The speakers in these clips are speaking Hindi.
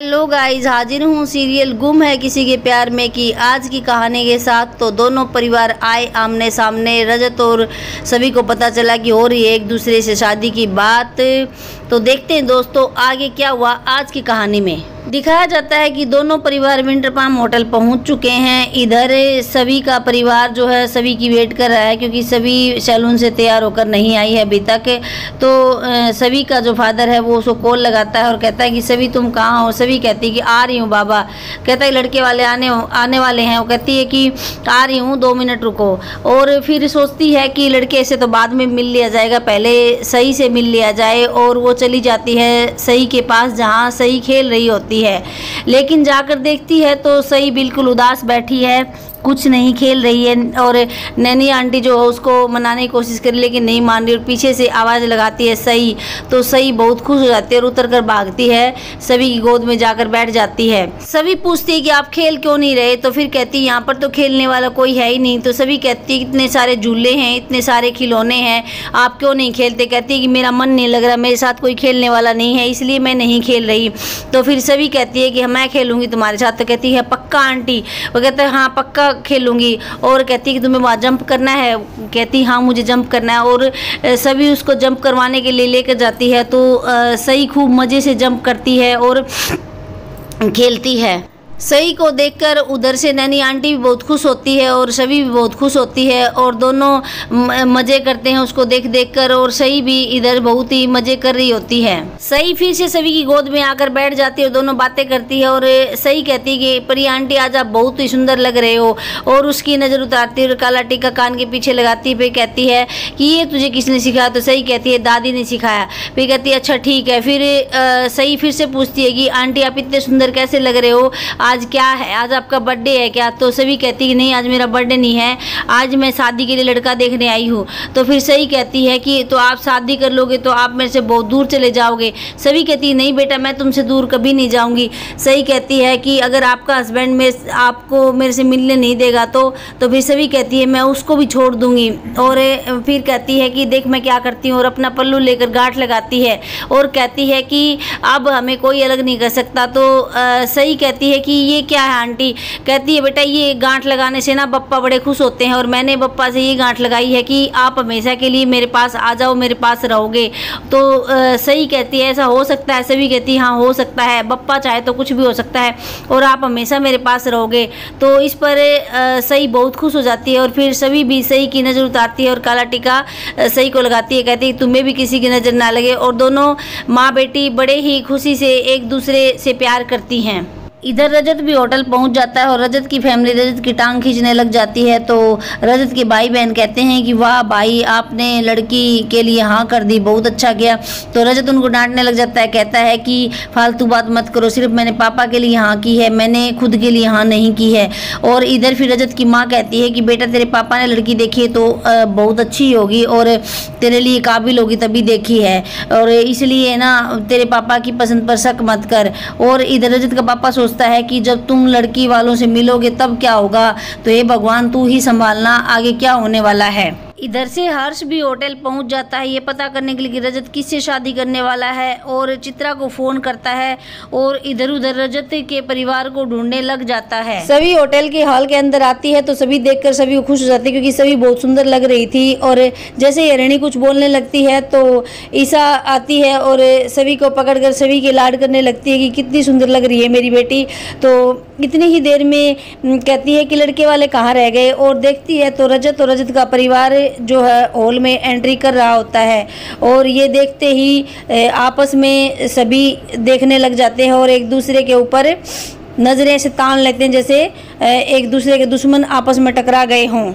हेलो गाइस, हाजिर हूँ सीरियल गुम है किसी के प्यार में की आज की कहानी के साथ। तो दोनों परिवार आए आमने सामने। रजत और सभी को पता चला कि हो रही है एक दूसरे से शादी की बात। तो देखते हैं दोस्तों आगे क्या हुआ आज की कहानी में। दिखाया जाता है कि दोनों परिवार विंटर पाम होटल पहुंच चुके हैं। इधर सभी का परिवार जो है सभी की वेट कर रहा है, क्योंकि सभी सैलून से तैयार होकर नहीं आई है अभी तक। तो सभी का जो फादर है वो उसको कॉल लगाता है और कहता है कि सभी तुम कहाँ हो। सभी कहती है कि आ रही हूँ बाबा। कहता है लड़के वाले आने वाले हैं। वो कहती है कि आ रही हूँ, 2 मिनट रुको। और फिर सोचती है कि लड़के से तो बाद में मिल लिया जाएगा, पहले सही से मिल लिया जाए। और वो चली जाती है सही के पास, जहाँ सही खेल रही होती है। लेकिन जाकर देखती है तो सही बिल्कुल उदास बैठी है, कुछ नहीं खेल रही है। और नैनी आंटी जो है उसको मनाने की कोशिश करी लेकिन नहीं मान रही, और पीछे से आवाज़ लगाती है सही। तो सही बहुत खुश हो जाती है और उतर कर भागती है, सभी की गोद में जाकर बैठ जाती है। सभी पूछती है कि आप खेल क्यों नहीं रहे। तो फिर कहती है यहाँ पर तो खेलने वाला कोई है ही नहीं। तो सभी कहती है इतने सारे झूले हैं, इतने सारे खिलौने हैं, आप क्यों नहीं खेलते। कहती है कि मेरा मन नहीं लग रहा, मेरे साथ कोई खेलने वाला नहीं है, इसलिए मैं नहीं खेल रही। तो फिर सभी कहती है कि मैं खेलूंगी तुम्हारे साथ। तो कहती है पक्का आंटी। वो कहते हैं हाँ पक्का खेलूंगी। और कहती है कि तुम्हें वहाँ जंप करना है। कहती हाँ मुझे जंप करना है। और सभी उसको जंप करवाने के लिए लेकर जाती है। तो सही खूब मज़े से जंप करती है और खेलती है। सही को देखकर उधर से नैनी आंटी भी बहुत खुश होती है और सभी भी बहुत खुश होती है, और दोनों मज़े करते हैं उसको देख देख कर। और सही भी इधर बहुत ही मज़े कर रही होती है। सही फिर से सभी की गोद में आकर बैठ जाती है और दोनों बातें करती है। और सही कहती है कि परी आंटी आज आप बहुत ही सुंदर लग रहे हो। और उसकी नज़र उतारती है और काला टीका कान के पीछे लगाती है। फिर कहती है कि ये तुझे किसने सिखाया। तो सही कहती है दादी ने सिखाया। फिर कहती है अच्छा ठीक है। फिर सही फिर से पूछती है कि आंटी आप इतने सुंदर कैसे लग रहे हो, आज क्या है, आज आपका बर्थडे है क्या। तो सभी कहती है नहीं आज मेरा बर्थडे नहीं है, आज मैं शादी के लिए लड़का देखने आई हूँ। तो फिर सही कहती है कि तो आप शादी कर लोगे तो आप मेरे से बहुत दूर चले जाओगे। सभी कहती है नहीं बेटा मैं तुमसे दूर कभी नहीं जाऊँगी। सही कहती है कि अगर आपका हस्बैंड में आपको मेरे से मिलने नहीं देगा तो फिर सभी कहती है मैं उसको भी छोड़ दूँगी। और फिर कहती है कि देख मैं क्या करती हूँ, और अपना पल्लू लेकर गांठ लगाती है और कहती है कि अब हमें कोई अलग नहीं कर सकता। तो सही कहती है कि ये क्या है आंटी। कहती है बेटा ये गांठ लगाने से ना बप्पा बड़े खुश होते हैं, और मैंने बप्पा से ये गांठ लगाई है कि आप हमेशा के लिए मेरे पास आ जाओ, मेरे पास रहोगे। तो सही कहती है ऐसा हो सकता है। सभी कहती है हाँ हो सकता है, बप्पा चाहे तो कुछ भी हो सकता है और आप हमेशा मेरे पास रहोगे। तो इस पर सही बहुत खुश हो जाती है। और फिर सभी भी सही की नज़र उतारती है और काला टीका सही को लगाती है। कहती है तुम्हें भी किसी की नज़र ना लगे। और दोनों माँ बेटी बड़े ही खुशी से एक दूसरे से प्यार करती हैं। इधर रजत भी होटल पहुंच जाता है और रजत की फैमिली रजत की टांग खींचने लग जाती है। तो रजत के भाई बहन कहते हैं कि वाह भाई आपने लड़की के लिए हाँ कर दी, बहुत अच्छा किया। तो रजत उनको डांटने लग जाता है, कहता है कि फालतू बात मत करो, सिर्फ मैंने पापा के लिए हाँ की है, मैंने खुद के लिए हाँ नहीं की है। और इधर फिर रजत की माँ कहती है कि बेटा तेरे पापा ने लड़की देखी है तो बहुत अच्छी होगी और तेरे लिए काबिल होगी तभी देखी है, और इसलिए ना तेरे पापा की पसंद पर शक मत कर। और इधर रजत का पापा है कि जब तुम लड़की वालों से मिलोगे तब क्या होगा, तो हे भगवान तू ही संभालना आगे क्या होने वाला है। इधर से हर्ष भी होटल पहुंच जाता है ये पता करने के लिए कि रजत किससे शादी करने वाला है, और चित्रा को फोन करता है और इधर उधर रजत के परिवार को ढूंढने लग जाता है। सभी होटल के हॉल के अंदर आती है तो सभी देखकर सभी को खुश हो जाती है, क्योंकि सभी बहुत सुंदर लग रही थी। और जैसे हिरणी कुछ बोलने लगती है तो ईसा आती है और सभी को पकड़कर सभी के लाड करने लगती है कि कितनी सुंदर लग रही है मेरी बेटी। तो इतनी ही देर में कहती है कि लड़के वाले कहाँ रह गए, और देखती है तो रजत का परिवार जो है हॉल में एंट्री कर रहा होता है। और ये देखते ही आपस में सभी देखने लग जाते हैं और एक दूसरे के ऊपर नजरें से तान लेते हैं, जैसे एक दूसरे के दुश्मन आपस में टकरा गए हों।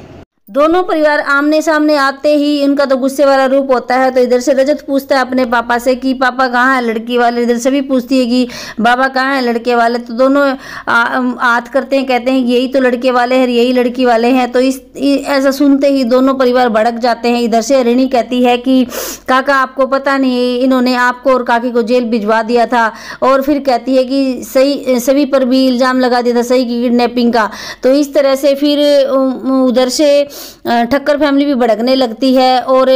दोनों परिवार आमने सामने आते ही उनका तो गुस्से वाला रूप होता है। तो इधर से रजत पूछता है अपने पापा से कि पापा कहाँ है लड़की वाले। इधर से भी पूछती है कि बाबा कहाँ है लड़के वाले। तो दोनों हाथ करते हैं, कहते हैं यही तो लड़के वाले हैं, यही लड़की वाले हैं। तो ऐसा सुनते ही दोनों परिवार भड़क जाते हैं। इधर से रिणी कहती है कि काका आपको पता नहीं इन्होंने आपको और काकी को जेल भिजवा दिया था। और फिर कहती है कि सभी पर भी इल्ज़ाम लगा दिया था सही की किडनैपिंग का। तो इस तरह से फिर उधर से ठक्कर फैमिली भी भड़कने लगती है और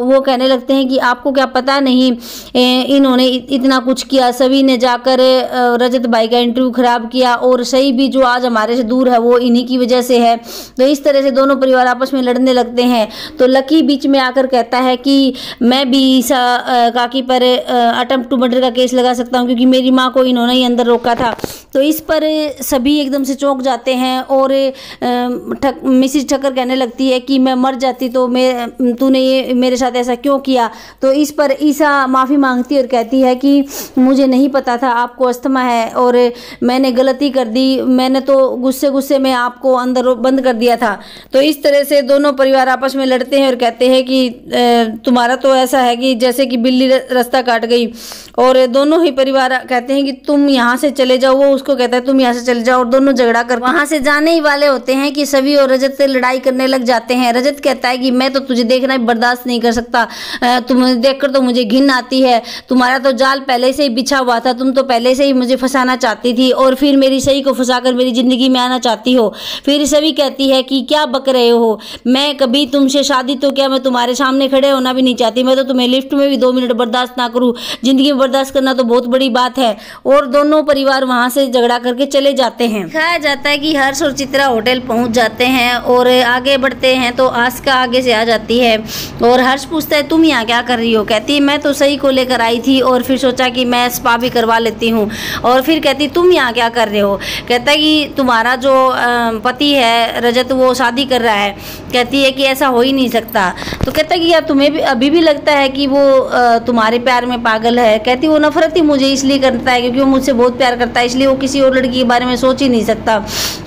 वो कहने लगते हैं कि आपको क्या पता नहीं इन्होंने इतना कुछ किया। सभी ने जाकर रजत भाई का इंटरव्यू खराब किया और सही भी जो आज हमारे से दूर है वो इन्हीं की वजह से है। तो इस तरह से दोनों परिवार आपस में लड़ने लगते हैं। तो लकी बीच में आकर कहता है कि मैं भी काकी पर अटेम्प्ट टू मर्डर का केस लगा सकता हूँ क्योंकि मेरी माँ को इन्होंने ही अंदर रोका था। तो इस पर सभी एकदम से चौंक जाते हैं और मिसिज ठक्कर कहने लगती है कि मैं मर जाती तो तूने ये मेरे साथ ऐसा क्यों किया। तो इस पर ईसा माफ़ी मांगती और कहती है कि मुझे नहीं पता था आपको अस्थमा है और मैंने गलती कर दी, मैंने तो गुस्से में आपको अंदर बंद कर दिया था। तो इस तरह से दोनों परिवार आपस में लड़ते हैं और कहते हैं कि तुम्हारा तो ऐसा है कि जैसे कि बिल्ली रास्ता काट गई। और दोनों ही परिवार कहते हैं कि तुम यहाँ से चले जाओ, वो उसको कहता है तुम यहाँ से चले जाओ, और दोनों झगड़ा कर वहाँ से जाने ही वाले होते हैं कि सभी और रजत से लड़ाई करने लग जाते हैं। रजत कहता है कि मैं तो तुझे देखना बर्दाश्त नहीं कर सकता, तुम्हें देखकर तो मुझे घिन आती है, तुम्हारा तो जाल पहले से ही बिछा हुआ था, तुम तो पहले से ही मुझे फंसाना चाहती थी और फिर मेरी सही को फंसाकर मेरी जिंदगी में आना चाहती हो। फिर सभी कहती है कि क्या बक रहे हो, मैं कभी तुमसे शादी तो क्या मैं तुम्हारे सामने खड़े होना भी नहीं चाहती, मैं तो तुम्हें लिफ्ट में भी 2 मिनट बर्दाश्त ना करूँ, जिंदगी में बर्दाश्त करना तो बहुत बड़ी बात है। और दोनों परिवार वहां से झगड़ा करके चले जाते हैं। दिखाया जाता है कि हर्ष और चित्रा होटल पहुंच जाते हैं और आगे बढ़ते हैं तो आस्का आगे से आ जाती है और हर्ष पूछता है तुम यहाँ क्या कर रही हो। कहती है मैं तो सही को लेकर आई थी और फिर सोचा कि मैं स्पा भी करवा लेती हूँ। और फिर कहती तुम यहाँ क्या कर रहे हो। कहता है कि तुम्हारा जो पति है रजत वो शादी कर रहा है। कहती है कि ऐसा हो ही नहीं सकता। तो कहता है कि यार तुम्हें भी अभी भी लगता है कि वो तुम्हारे प्यार में पागल है। कहती वो नफरत ही मुझे इसलिए करता है क्योंकि वो मुझसे बहुत प्यार करता है, इसलिए वो किसी और लड़की के बारे में सोच ही नहीं सकता।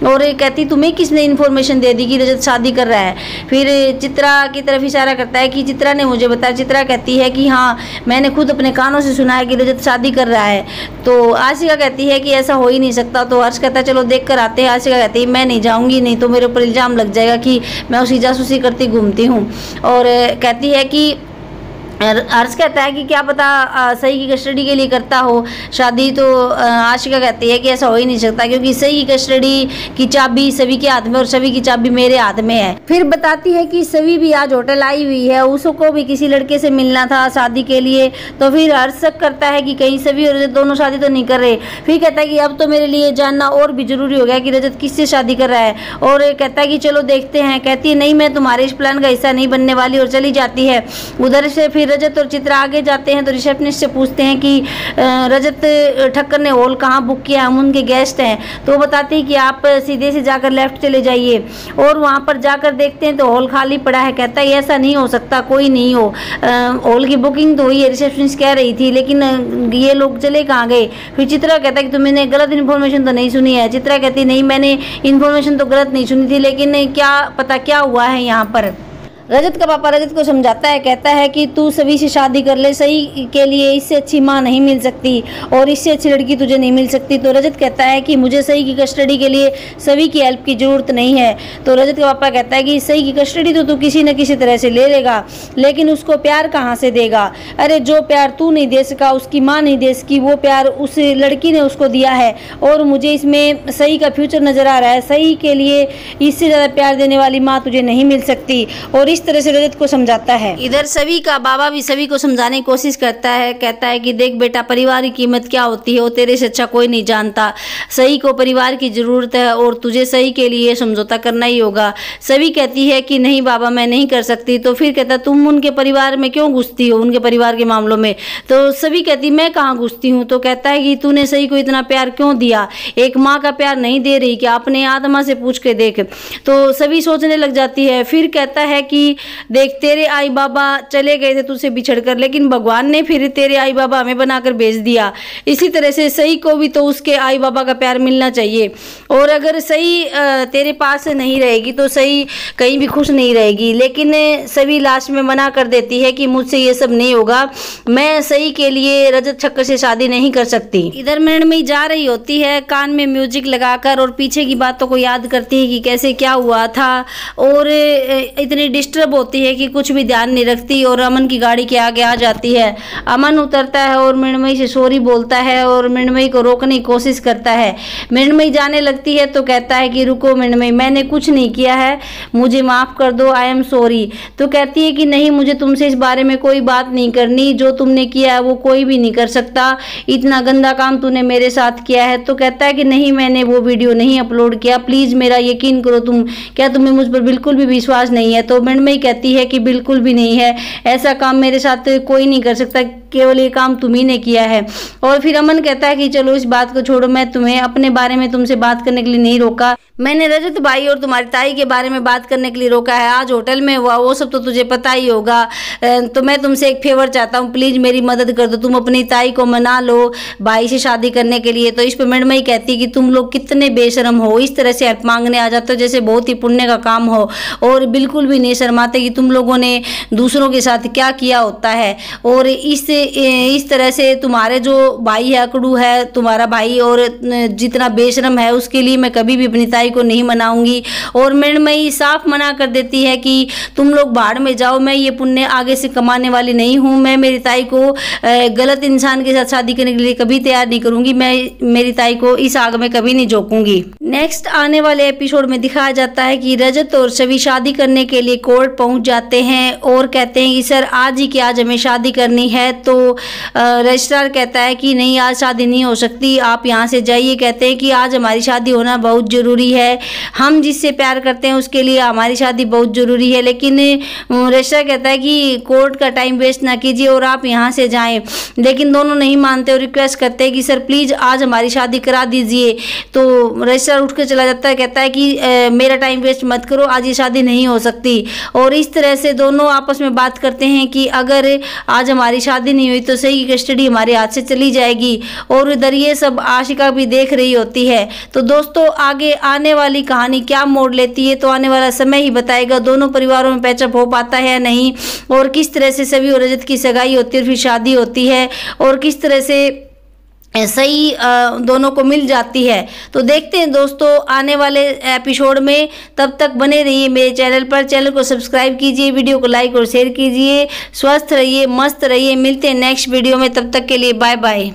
और कहती तुम्हें किसने इन्फॉर्मेशन दे दी कि रजत शादी कर रहा है। फिर चित्रा की तरफ इशारा करता है कि चित्रा ने मुझे बताया। चित्रा कहती है कि हाँ मैंने खुद अपने कानों से सुना है कि रजत शादी कर रहा है। तो आशिका कहती है कि ऐसा हो ही नहीं सकता। तो हर्ष कहता है चलो देख कर आते हैं। आशिका कहती है मैं नहीं जाऊँगी, नहीं तो मेरे ऊपर इल्ज़ाम लग जाएगा कि मैं उसकी जासूसी करती घूमती हूँ। और कहती है कि हर्ष कहता है कि क्या पता सही की कस्टडी के लिए करता हो शादी। तो आशिका कहती है कि ऐसा हो ही नहीं सकता क्योंकि सही की कस्टडी की चाबी सभी के हाथ में और सभी की चाबी मेरे हाथ में है। फिर बताती है कि सभी भी आज होटल आई हुई है, उसको भी किसी लड़के से मिलना था शादी के लिए। तो फिर हर्ष शक करता है कि कहीं सभी और रजत दोनों शादी तो नहीं कर रहे। फिर कहता है कि अब तो मेरे लिए जानना और भी जरूरी हो गया कि रजत किससे शादी कर रहा है। और कहता है कि चलो देखते हैं। कहती है नहीं मैं तुम्हारे इस प्लान का हिस्सा नहीं बनने वाली और चली जाती है। उधर से फिर रजत और चित्रा आगे जाते हैं तो रिसेप्शनिस्ट से पूछते हैं कि रजत ठक्कर ने हॉल कहाँ बुक किया, हम उनके गेस्ट हैं। तो वो बताते हैं कि आप सीधे से जाकर लेफ्ट चले जाइए। और वहाँ पर जाकर देखते हैं तो हॉल खाली पड़ा है। कहता है ऐसा नहीं हो सकता, कोई नहीं हो, हॉल की बुकिंग तो हुई है, रिसेप्शनिस्ट कह रही थी, लेकिन ये लोग चले कहाँ गए। फिर चित्रा कहता है कि तुमने गलत इन्फॉर्मेशन तो नहीं सुनी है। चित्रा कहती नहीं मैंने इन्फॉर्मेशन तो गलत नहीं सुनी थी, लेकिन क्या पता क्या हुआ है यहाँ पर। रजत का पापा रजत को समझाता है, कहता है कि तू सभी से शादी कर ले, सही के लिए इससे अच्छी माँ नहीं मिल सकती और इससे अच्छी लड़की तुझे नहीं मिल सकती। तो रजत कहता है कि मुझे सही की कस्टडी के लिए सभी की हेल्प की ज़रूरत नहीं है। तो रजत का पापा कहता है कि सही की कस्टडी तो तू किसी न किसी तरह से ले लेगा, लेकिन उसको प्यार कहाँ से देगा। अरे जो प्यार तू नहीं दे सका, उसकी माँ नहीं दे सकी, वो प्यार उस लड़की ने उसको दिया है और मुझे इसमें सही का फ्यूचर नज़र आ रहा है। सही के लिए इससे ज़्यादा प्यार देने वाली माँ तुझे नहीं मिल सकती। और इस तरह से रजत को समझाता है। इधर सभी का बाबा भी सभी को समझाने की कोशिश करता है। कहता है कि देख बेटा परिवार की कीमत क्या होती है वो तेरे से अच्छा कोई नहीं जानता। सही को परिवार की ज़रूरत है और तुझे सही के लिए समझौता करना ही होगा। सभी कहती है कि नहीं बाबा मैं नहीं कर सकती। तो फिर कहता तुम उनके परिवार में क्यों घुसती हो, उनके परिवार के मामलों में। तो सभी कहती मैं कहाँ घुसती हूँ। तो कहता है कि तूने सही को इतना प्यार क्यों दिया, एक माँ का प्यार नहीं दे रही क्या, अपने आत्मा से पूछ के देख। तो सभी सोचने लग जाती है। फिर कहता है कि देख तेरे आई बाबा चले गए थे तुझसे बिछड़कर, लेकिन भगवान ने फिर तेरे आई बाबा हमें बनाकर भेज दिया। इसी तरह से सही को भी तो उसके आई बाबा का प्यार मिलना चाहिए। और अगर सही तेरे पास नहीं रहेगी तो सही कहीं भी खुश नहीं रहेगी। लेकिन सभी लास्ट में मना कर देती है कि मुझसे ये सब नहीं होगा, मैं सही के लिए रजत ठक्कर से शादी नहीं कर सकती। इधर मृणमयी जा रही होती है कान में म्यूजिक लगाकर और पीछे की बातों को याद करती है कि कैसे क्या हुआ था और इतनी डिस्टर्ब डिस्टर्ब होती है कि कुछ भी ध्यान नहीं रखती और अमन की गाड़ी के आगे आ जाती है। अमन उतरता है और मृण्मयी से सॉरी बोलता है और मृण्मयी को रोकने की कोशिश करता है। मृण्मयी जाने लगती है तो कहता है कि रुको मृण्मयी, मैंने कुछ नहीं किया है, मुझे माफ़ कर दो, आई एम सॉरी। तो कहती है कि नहीं, मुझे तुमसे इस बारे में कोई बात नहीं करनी, जो तुमने किया है वो कोई भी नहीं कर सकता, इतना गंदा काम तूने मेरे साथ किया है। तो कहता है कि नहीं, मैंने वो वीडियो नहीं अपलोड किया, प्लीज़ मेरा यकीन करो, तुम क्या तुम्हें मुझ पर बिल्कुल भी विश्वास नहीं है। तो मृण्मयी कहती है कि बिल्कुल भी नहीं है, ऐसा काम मेरे साथ कोई नहीं कर सकता, केवल ये काम तुम ही ने किया है। और फिर अमन कहता है कि चलो इस बात को छोड़ो, मैं तुम्हें अपने बारे में तुमसे बात करने के लिए नहीं रोका, मैंने रजत भाई और तुम्हारी ताई के बारे में बात करने के लिए रोका है। आज होटल में हुआ वो सब तो तुझे पता ही होगा, तो मैं तुमसे एक फेवर चाहता हूँ, प्लीज़ मेरी मदद कर दो, तुम अपनी ताई को मना लो भाई से शादी करने के लिए। तो इस पर मृण्मयी कहती है कि तुम लोग कितने बेशरम हो, इस तरह से हेल्प मांगने आ जाते हो जैसे बहुत ही पुण्य का काम हो, और बिल्कुल भी नहीं शर्माते कि तुम लोगों ने दूसरों के साथ क्या किया होता है। और इस तरह से तुम्हारे जो भाई है, अकड़ू है तुम्हारा भाई, और जितना बेशरम है उसके लिए मैं कभी भी अपनी ताई को नहीं मनाऊंगी। और मृण्मयी साफ मना कर देती है कि तुम लोग भाड़ में जाओ, मैं ये पुण्य आगे से कमाने वाली नहीं हूँ, मैं मेरी ताई को गलत इंसान के साथ शादी करने के लिए कभी तैयार नहीं करूंगी, मैं मेरी ताई को इस आग में कभी नहीं झोंकूंगी। नेक्स्ट आने वाले एपिसोड में दिखाया जाता है कि रजत और छवि शादी करने के लिए कोर्ट पहुंच जाते हैं और कहते हैं कि सर आज ही कि आज हमें शादी करनी है। तो रजिस्ट्रार कहता है कि नहीं, आज शादी नहीं हो सकती, आप यहाँ से जाइए। कहते हैं कि आज हमारी शादी होना बहुत ज़रूरी है, हम जिससे प्यार करते हैं उसके लिए हमारी शादी बहुत ज़रूरी है। लेकिन रजिस्ट्रार कहता है कि कोर्ट का टाइम वेस्ट ना कीजिए और आप यहाँ से जाएं। लेकिन दोनों नहीं मानते और रिक्वेस्ट करते हैं कि सर प्लीज़ आज हमारी शादी करा दीजिए। तो रजिस्ट्रार उठ कर चला जाता है, कहता है कि मेरा टाइम वेस्ट मत करो, आज ये शादी नहीं हो सकती। और इस तरह से दोनों आपस में बात करते हैं कि अगर आज हमारी शादी नहीं हुई तो सही की कस्टडी हमारे हाथ से चली जाएगी। और इधर ये सब आशिका भी देख रही होती है। तो दोस्तों आगे आने वाली कहानी क्या मोड़ लेती है तो आने वाला समय ही बताएगा, दोनों परिवारों में पैचअप हो पाता है या नहीं, और किस तरह से छवि और रजत की सगाई होती है और फिर शादी होती है, और किस तरह से सही दोनों को मिल जाती है। तो देखते हैं दोस्तों आने वाले एपिसोड में। तब तक बने रहिए मेरे चैनल पर, चैनल को सब्सक्राइब कीजिए, वीडियो को लाइक और शेयर कीजिए। स्वस्थ रहिए, मस्त रहिए, मिलते हैं नेक्स्ट वीडियो में, तब तक के लिए बाय बाय।